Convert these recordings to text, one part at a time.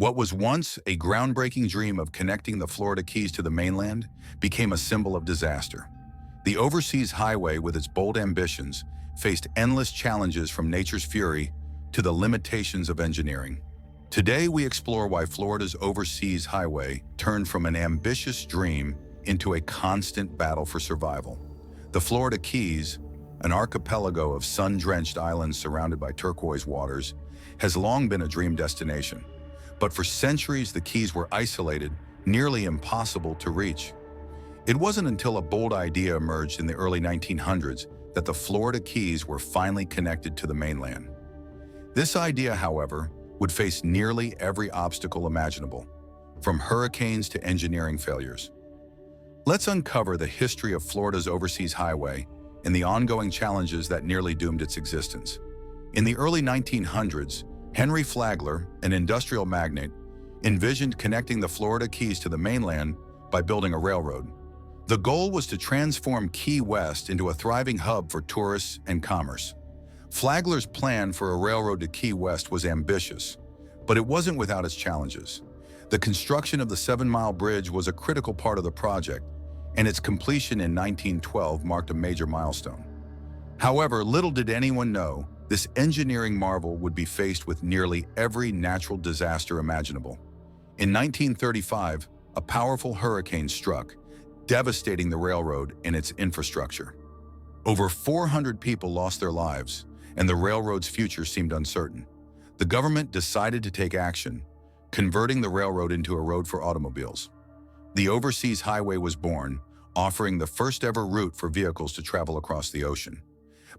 What was once a groundbreaking dream of connecting the Florida Keys to the mainland became a symbol of disaster. The overseas highway, with its bold ambitions, faced endless challenges from nature's fury to the limitations of engineering. Today, we explore why Florida's overseas highway turned from an ambitious dream into a constant battle for survival. The Florida Keys, an archipelago of sun-drenched islands surrounded by turquoise waters, has long been a dream destination. But for centuries, the Keys were isolated, nearly impossible to reach. It wasn't until a bold idea emerged in the early 1900s that the Florida Keys were finally connected to the mainland. This idea, however, would face nearly every obstacle imaginable, from hurricanes to engineering failures. Let's uncover the history of Florida's overseas highway and the ongoing challenges that nearly doomed its existence. In the early 1900s, Henry Flagler, an industrial magnate, envisioned connecting the Florida Keys to the mainland by building a railroad. The goal was to transform Key West into a thriving hub for tourists and commerce. Flagler's plan for a railroad to Key West was ambitious, but it wasn't without its challenges. The construction of the 7-mile bridge was a critical part of the project, and its completion in 1912 marked a major milestone. However, little did anyone know, this engineering marvel would be faced with nearly every natural disaster imaginable. In 1935, a powerful hurricane struck, devastating the railroad and its infrastructure. Over 400 people lost their lives, and the railroad's future seemed uncertain. The government decided to take action, converting the railroad into a road for automobiles. The Overseas Highway was born, offering the first-ever route for vehicles to travel across the ocean.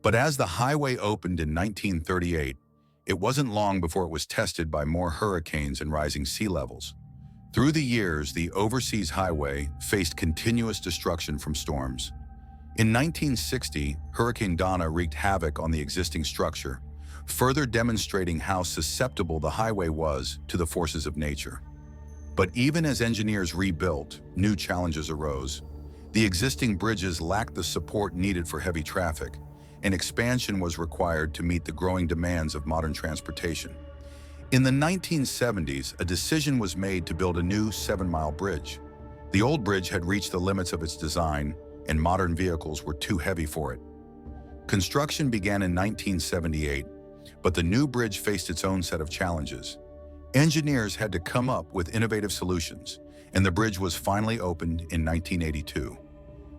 But as the highway opened in 1938, it wasn't long before it was tested by more hurricanes and rising sea levels. Through the years, the Overseas Highway faced continuous destruction from storms. In 1960, Hurricane Donna wreaked havoc on the existing structure, further demonstrating how susceptible the highway was to the forces of nature. But even as engineers rebuilt, new challenges arose. The existing bridges lacked the support needed for heavy traffic, and expansion was required to meet the growing demands of modern transportation. In the 1970s, a decision was made to build a new 7-mile bridge. The old bridge had reached the limits of its design, and modern vehicles were too heavy for it. Construction began in 1978, but the new bridge faced its own set of challenges. Engineers had to come up with innovative solutions, and the bridge was finally opened in 1982.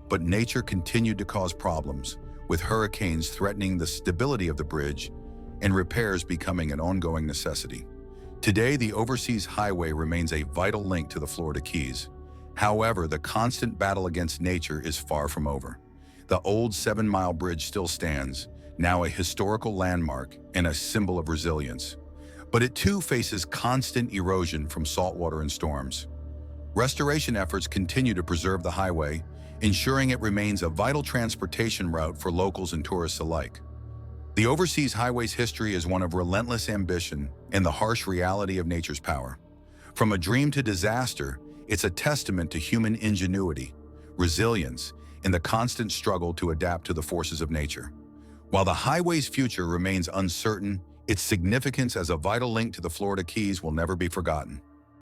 But nature continued to cause problems, with hurricanes threatening the stability of the bridge and repairs becoming an ongoing necessity. Today, the Overseas Highway remains a vital link to the Florida Keys. However, the constant battle against nature is far from over. The old 7-mile bridge still stands, now a historical landmark and a symbol of resilience. But it too faces constant erosion from saltwater and storms. Restoration efforts continue to preserve the highway, ensuring it remains a vital transportation route for locals and tourists alike. The Overseas Highway's history is one of relentless ambition and the harsh reality of nature's power. From a dream to disaster, it's a testament to human ingenuity, resilience, and the constant struggle to adapt to the forces of nature. While the highway's future remains uncertain, its significance as a vital link to the Florida Keys will never be forgotten.